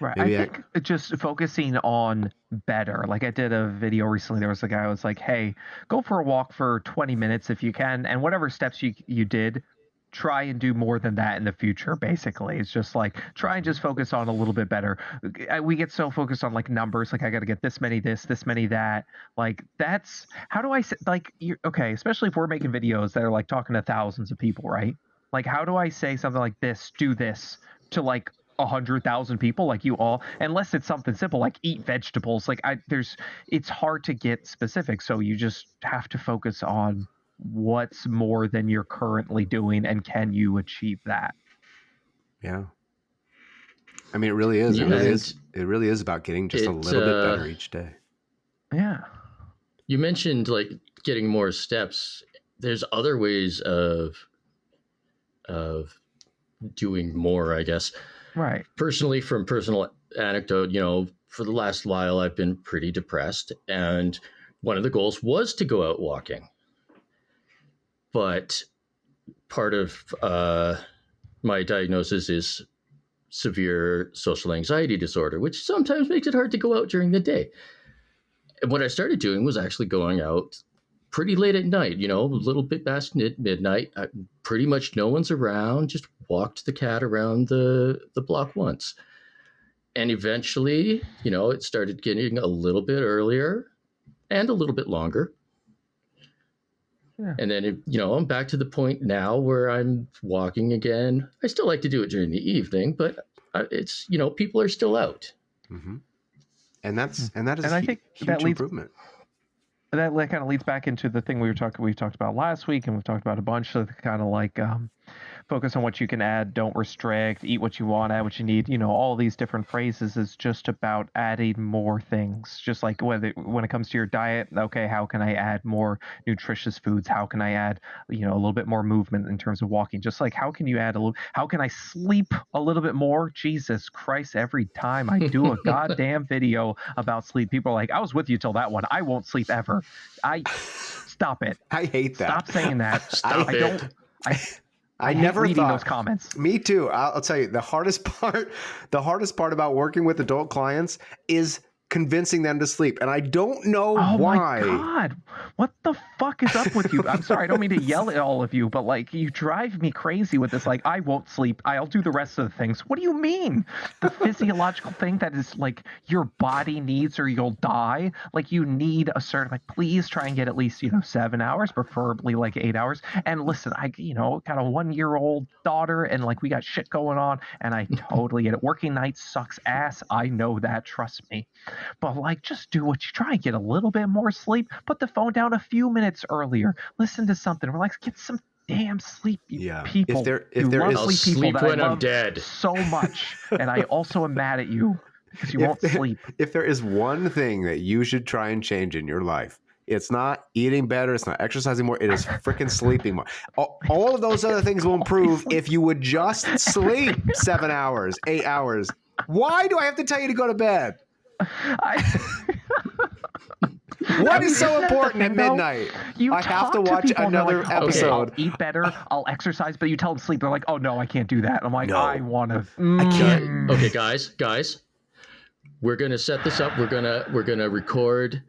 Right. I think just focusing on better. Like I did a video recently. There was a guy who was like, hey, go for a walk for 20 minutes if you can. And whatever steps you did, try and do more than that in the future. Basically, it's just like try and just focus on a little bit better. We get so focused on like numbers, like I got to get this many this many that. Like that's how do I say, like okay, especially if we're making videos that are like talking to thousands of people, right? Like how do I say something like this, do this to like 100,000 people, like you all, unless it's something simple like eat vegetables. Like it's hard to get specific, so you just have to focus on what's more than you're currently doing, and can you achieve that? Yeah, I mean, it really is. It really is about getting just a little bit better each day. Yeah. You mentioned like getting more steps. There's other ways of doing more, I guess. Right. Personally, from personal anecdote, for the last while I've been pretty depressed, and one of the goals was to go out walking. But part of my diagnosis is severe social anxiety disorder, which sometimes makes it hard to go out during the day. And what I started doing was actually going out pretty late at night, a little bit past midnight. Pretty much no one's around, just walked the cat around the block once. And eventually, it started getting a little bit earlier and a little bit longer. Yeah. And then, I'm back to the point now where I'm walking again. I still like to do it during the evening, but it's, people are still out. Mm-hmm. And that is I think huge that leads, improvement. That kind of leads back into the thing we talked about last week, and we've talked about a bunch of kind of like focus on what you can add, don't restrict, eat what you want, add what you need. All these different phrases is just about adding more things. Just like when it comes to your diet, okay, how can I add more nutritious foods? How can I add, a little bit more movement in terms of walking? Just like how can you add how can I sleep a little bit more? Jesus Christ, every time I do a goddamn video about sleep, people are like, I was with you till that one. I won't sleep ever. Stop it. I hate that. Stop saying that. Stop it. I never reading thought those comments. Me too. I'll tell you, the hardest part about working with adult clients is convincing them to sleep. And I don't know why. Oh my God. What the fuck is up with you? I'm sorry, I don't mean to yell at all of you, but like you drive me crazy with this. Like, I won't sleep. I'll do the rest of the things. What do you mean? The physiological thing that is like your body needs or you'll die. Like you need a certain, like, please try and get at least, 7 hours, preferably like 8 hours. And listen, I, got a 1-year-old daughter and like we got shit going on and I totally get it. Working nights sucks ass. I know that. Trust me. But like, just do what you try and get a little bit more sleep. Put the phone down a few minutes earlier. Listen to something. Relax. Get some damn sleep, you people. If there I'll sleep when I'm dead so much, and I also am mad at you because you won't sleep. If there is one thing that you should try and change in your life, it's not eating better. It's not exercising more. It is freaking sleeping more. All of those other things will improve if you would just sleep 7 hours, 8 hours. Why do I have to tell you to go to bed? What is so important at midnight? I have to watch another episode. I'll eat better. I'll exercise, but you tell them to sleep. They're like, "Oh no, I can't do that." I'm like, No. I want to. I can't. Okay, guys, we're gonna set this up. We're gonna record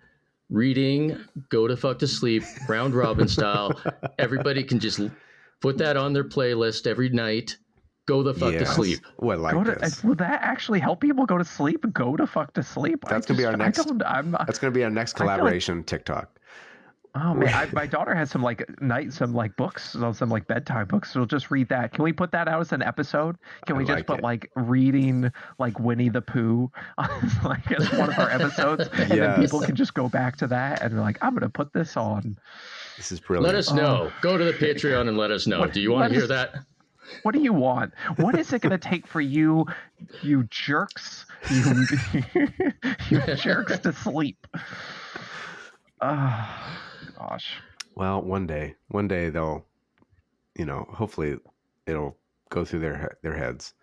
reading, go to fuck to sleep, round robin style. Everybody can just put that on their playlist every night. Go the fuck to sleep. What like this? Will that actually help people go to sleep? Go to fuck to sleep. That's gonna be our next. That's gonna be our next collaboration TikTok. Oh man, my daughter has some books, some like bedtime books. So we'll just read that. Can we put that out as an episode? Can we just put like reading like Winnie the Pooh like as one of our episodes, and then people can just go back to that and be like, I'm gonna put this on. This is brilliant. Let us know. Go to the Patreon and let us know. Do you want to hear that? What do you want? What is it going to take for you jerks, you jerks to sleep? Oh, gosh. Well, one day they'll, hopefully it'll go through their heads.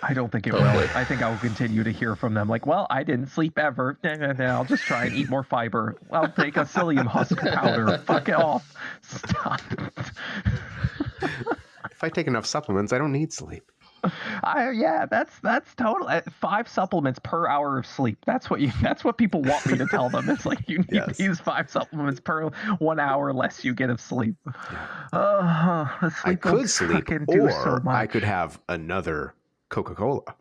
I don't think it will. I think I will continue to hear from them like, well, I didn't sleep ever. I'll just try and eat more fiber. I'll take a psyllium husk powder. Fuck it off. Stop. If I take enough supplements, I don't need sleep. That's total. 5 supplements per hour of sleep. That's what people want me to tell them. It's like you need these 5 supplements per 1 hour less you get of sleep. I could sleep, or I could have another Coca-Cola.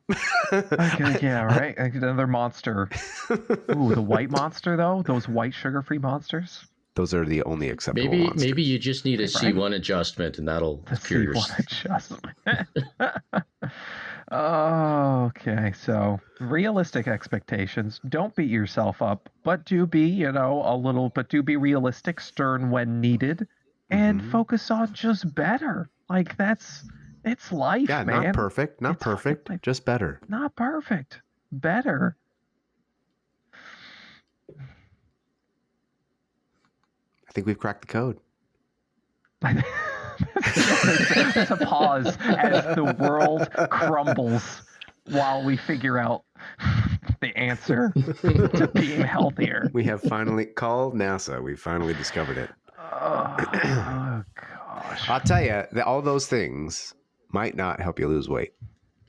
Right. Another Monster. Ooh, the white Monster though. Those white sugar-free Monsters. Those are the only acceptable monsters. Maybe you just need a C1 adjustment, and that'll cure your adjustment. Okay, so realistic expectations. Don't beat yourself up, but do be, do be realistic, stern when needed, and focus on just better. Like it's life, man. Not perfect, just better. Not perfect, better. I think we've cracked the code. There's a pause as the world crumbles while we figure out the answer to being healthier. We have finally called NASA. We finally discovered it. Oh gosh. I'll tell you that all those things might not help you lose weight,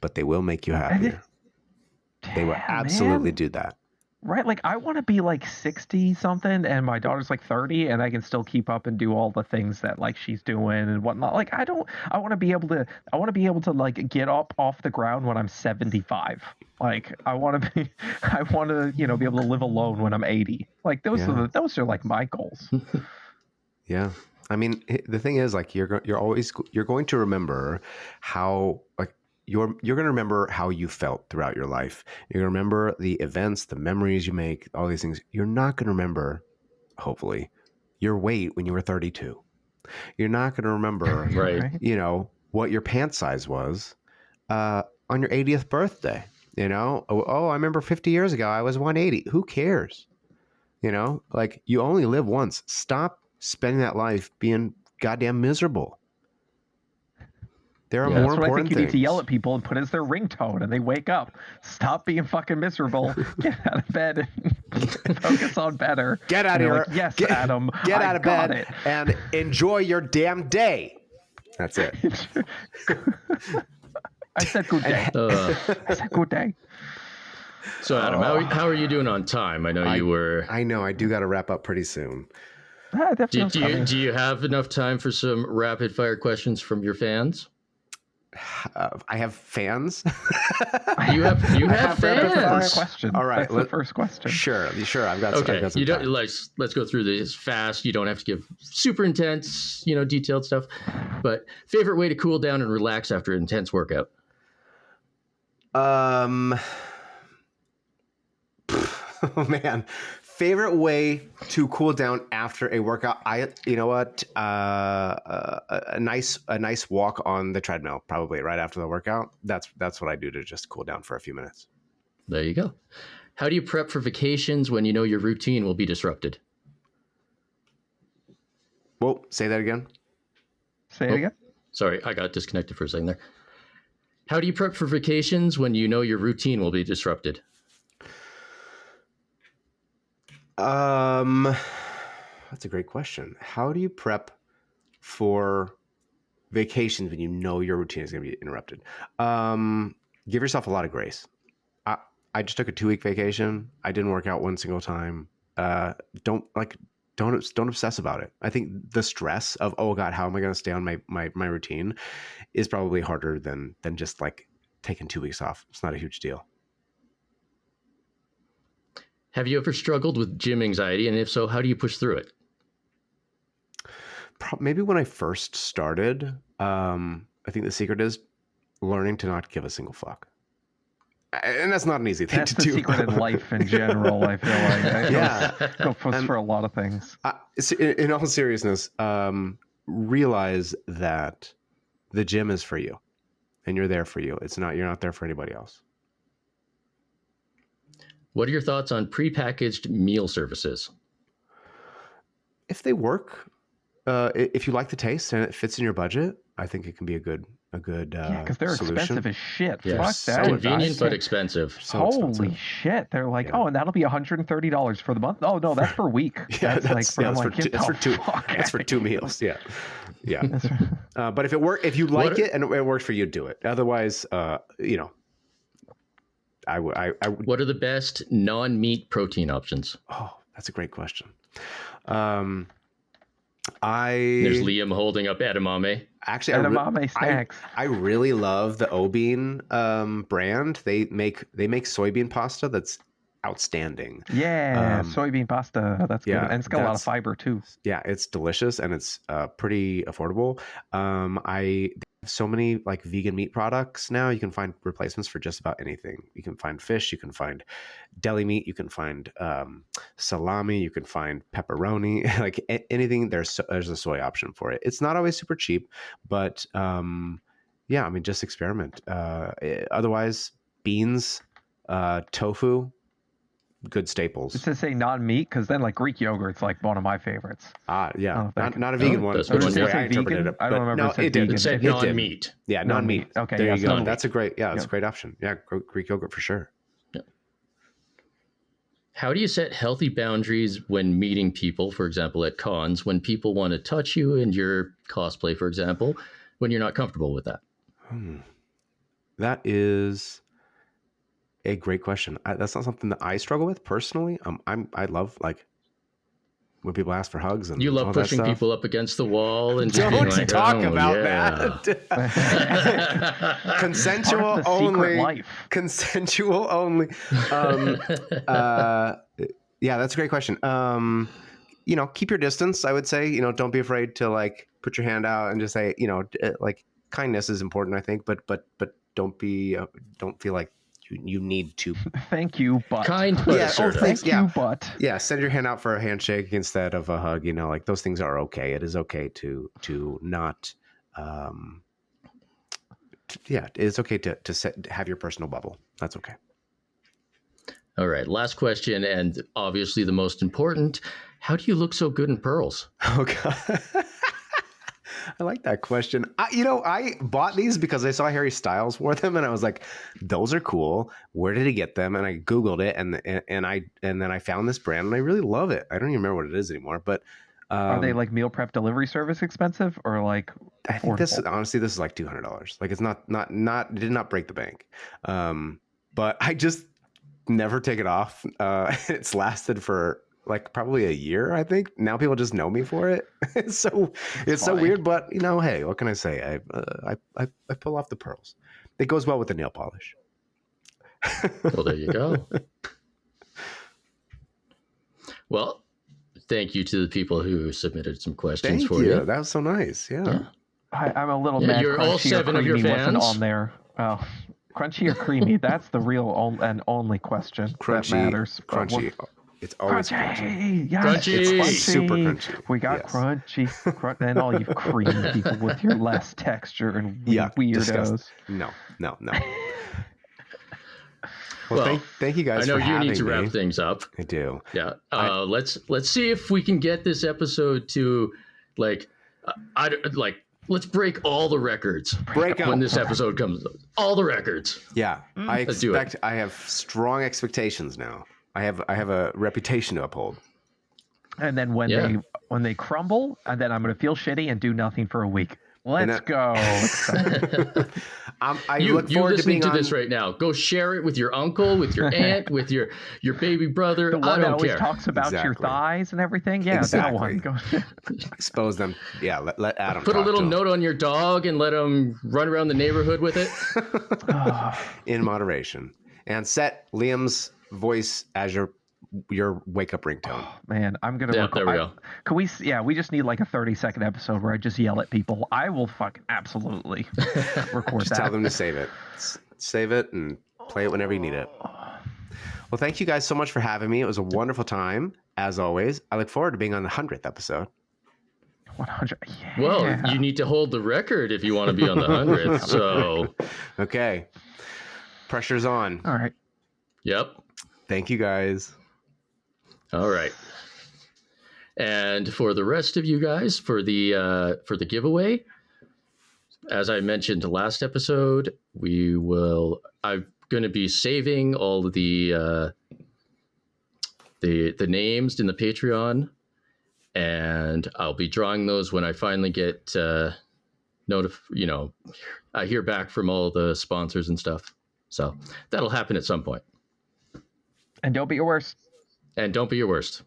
but they will make you happier. They will absolutely do that. Right, like I want to be like 60 something and my daughter's like 30 and I can still keep up and do all the things that like she's doing and whatnot. Like I want to be able to like get up off the ground when I'm 75. Like I want to be be able to live alone when I'm 80. Like those are like my goals. Yeah. I mean, the thing is, like, you're going to remember how, like, you're going to remember how you felt throughout your life. You're going to remember the events, the memories you make, all these things. You're not going to remember, hopefully, your weight when you were 32. You're not going to remember, what your pant size was on your 80th birthday. I remember 50 years ago, I was 180. Who cares? Like, you only live once. Stop spending that life being goddamn miserable. There are more important things. That's what I think you need to yell at people and put as their ringtone, and they wake up. Stop being fucking miserable. Get out of bed and focus on better. Get out of here. Like, yes, Adam. Get out of bed and enjoy your damn day. That's it. I said good day. I said good day. So Adam, how are you doing on time? I know you were. I know. I do got to wrap up pretty soon. Do you have enough time for some rapid fire questions from your fans? I have fans. You have fans. Question. All right, That's the first question. Sure. I've got. Okay, I've got some you don't time. let's go through this fast. You don't have to give super intense, detailed stuff. But favorite way to cool down and relax after an intense workout? Oh man, favorite way to cool down after a workout. A nice walk on the treadmill, probably right after the workout. That's what I do to just cool down for a few minutes. There you go. How do you prep for vacations when you know your routine will be disrupted? Whoa, say that again. Say it again. Sorry, I got disconnected for a second there. How do you prep for vacations when you know your routine will be disrupted? That's a great question. How do you prep for vacations when you know your routine is going to be interrupted? Give yourself a lot of grace. I just took a 2-week vacation. I didn't work out one single time. Don't obsess about it. I think the stress of, oh God, how am I going to stay on my routine is probably harder than just like taking 2 weeks off. It's not a huge deal. Have you ever struggled with gym anxiety? And if so, how do you push through it? Maybe when I first started, I think the secret is learning to not give a single fuck. And that's not an easy thing That's to do. That's the secret in life in general, I feel like. Go for a lot of things. In all seriousness, realize that the gym is for you and you're there for you. You're not there for anybody else. What are your thoughts on prepackaged meal services? If they work, if you like the taste and it fits in your budget, I think it can be a good because they're solution. Expensive as shit. Yeah, Fuck that. convenient but expensive. Holy shit! They're like, and that'll be $130 for the month. Oh no, that's per week. That's for 2 meals. Yeah. But if you like it and it works for you, do it. Otherwise, I What are the best non-meat protein options? Oh, that's a great question. There's Liam holding up edamame. Actually, edamame snacks. I really love the O-Bean brand. They make soybean pasta that's outstanding. Yeah, soybean pasta. That's good. And it's got a lot of fiber too. Yeah, it's delicious and it's pretty affordable. I have so many like vegan meat products now. You can find replacements for just about anything. You can find fish, you can find deli meat, you can find salami, you can find pepperoni, like anything. There's a soy option for it. It's not always super cheap, but just experiment. Otherwise, beans, tofu, good staples. It's to say non-meat because then like Greek yogurt's like one of my favorites. Yeah, not a vegan one. That's which the way I interpreted it. I don't remember. No, It said non-meat. Yeah, non-meat. Okay, there you go. non-meat. That's a great option. Yeah, Greek yogurt for sure. Yeah. How do you set healthy boundaries when meeting people, for example, at cons, when people want to touch you in your cosplay, for example, when you're not comfortable with that? That is a great question. That's not something that I struggle with personally. I love like when people ask for hugs and you love pushing people up against the wall and just don't being like, talk oh, about that. Consensual only. Consensual only. Yeah, that's a great question. Keep your distance. I would say, don't be afraid to like put your hand out and just say, like kindness is important, I think, but don't feel like you need to. Thank you, but kind, but assertive. Thank you, but send your hand out for a handshake instead of a hug. Like those things are okay. It is okay to not. It's okay to have your personal bubble. That's okay. All right, last question, and obviously the most important. How do you look so good in pearls? Oh God. I like that question. I bought these because I saw Harry Styles wore them, and I was like, "Those are cool. Where did he get them?" And I Googled it, and then I found this brand, and I really love it. I don't even remember what it is anymore. But are they like meal prep delivery service expensive or like? I think this is like $200. Like it's not it did not break the bank. But never take it off. It's lasted for like probably a year, I think. Now people just know me for it. It's so weird, but you know, hey, what can I say? I pull off the pearls. It goes well with the nail polish. Well, there you go. Well, thank you to the people who submitted some questions Thank for you. you. That was so nice. Yeah. I'm a little mad. You're all Crunchy or 7 of your creamy wasn't fans. on there. Oh, crunchy or creamy? That's the real and only question Crunchy, that matters. crunchy. It's always crunchy. Yes, Crunchy. it's It's super crunchy. We got Yes. crunchy, and all you creamy people with your less texture and weirdos. Disgusting. No. Well, thank you guys. I know for you having need to wrap me. things up. I do. Yeah. Let's see if we can get this episode to like let's break all the records. Break when up. this episode comes. All the records. Yeah, Let's do it. I have strong expectations now. I have a reputation to uphold. And then when they crumble, and then I'm going to feel shitty and do nothing for a week. Let's go. I You look forward to listening being to on this right now. Go share it with your uncle, with your aunt, with your baby brother. The I one that don't always care. talks about your Exactly. thighs and everything. Yeah, Exactly. that one. Go. expose them. Yeah, let Adam Put a talk little to him. note on your dog and let him run around the neighborhood with it. In moderation, and set Liam's voice as your wake up ringtone. Man, I'm gonna. Yeah, there we go. Can we? Yeah, we just need like a 30-second episode where I just yell at people. I will absolutely record Just that. tell them to save it. Save it and play it whenever you need it. Well, thank you guys so much for having me. It was a wonderful time, as always. I look forward to being on the 100th episode. 100. Yeah. Well, you need to hold the record if you want to be on the 100th. So, Okay. Pressure's on. All right. yep. Thank you guys. All right. And for the rest of you guys, for the giveaway, as I mentioned last episode, I'm going to be saving all of the names in the Patreon, and I'll be drawing those when I finally get I hear back from all the sponsors and stuff. So that'll happen at some point. And don't be your worst. And don't be your worst.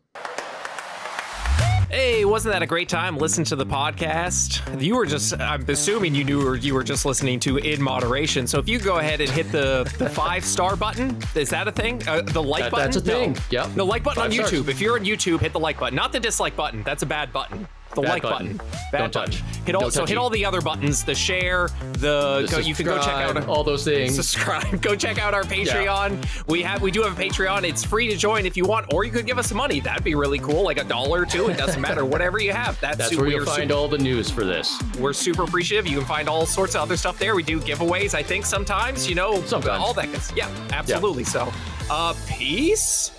Hey, wasn't that a great time? Listen to the podcast. I'm assuming you were just listening to In Moderation. So if you go ahead and hit the 5-star button, is that a thing? The like button? That's a thing. No. Yep. The like button 5 on YouTube. stars. If you're on YouTube, hit the like button. Not the dislike button. That's a bad button. The Bad like button. button. Don't Bad button. touch. Hit No all touching. all the other buttons. The share. You can go check out all those things. subscribe. Go check out our Patreon. We do have a Patreon. It's free to join if you want, or you could give us some money. That'd be really cool, like $1 or $2. It doesn't matter. Whatever you have. That's where you'll find all the news for this. We're super appreciative. You can find all sorts of other stuff there. We do giveaways, I think, sometimes, Sometimes. all that good stuff. Yeah, absolutely. So, peace.